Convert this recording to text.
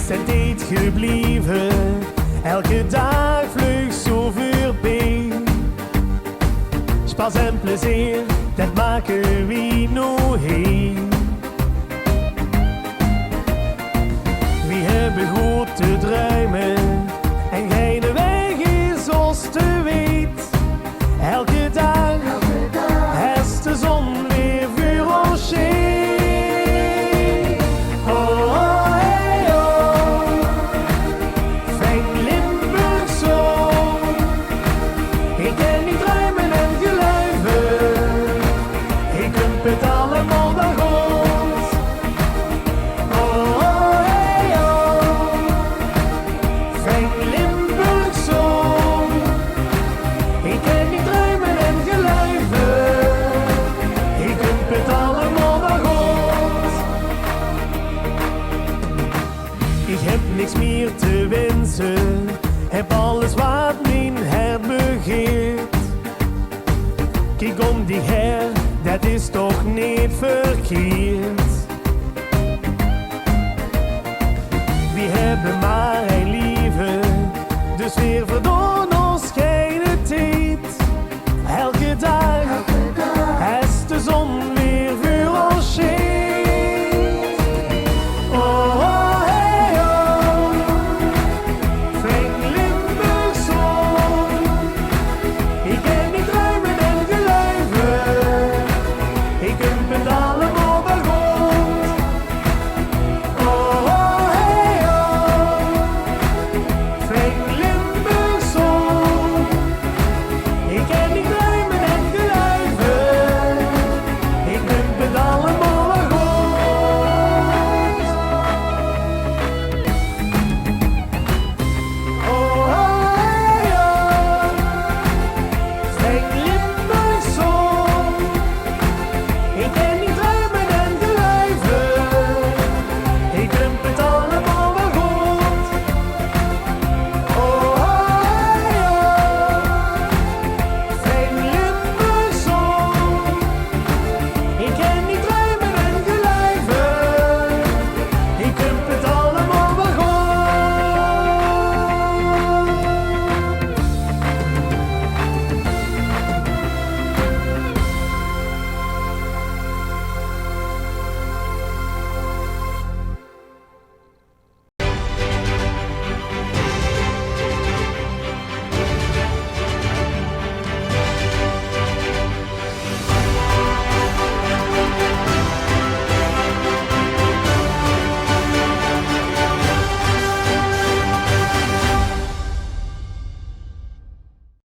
zijn tijd gebleven, elke dag vlug zo voorbij. Spaas en plezier, dat maken we nog heen. We hebben grote druimen en geen weg is ons te weet. Elke dag is de zon weer voor ons scheen. Oh, oh, hey, oh. Fijn Limburg zo. Ik ken niet druimen en geluiven. Ik kump het allemaal dan goed. Oh, oh, hey, oh. Fijn Limburg zo. Ik ken niet druimen en geluiven. Ik kump het allemaal dan goed. Ik heb niks meer te wensen, heb alles wat mijn hart begeert. Kijk om die her, dat is toch niet verkeerd. We hebben maar een lieve, dus weer verdoen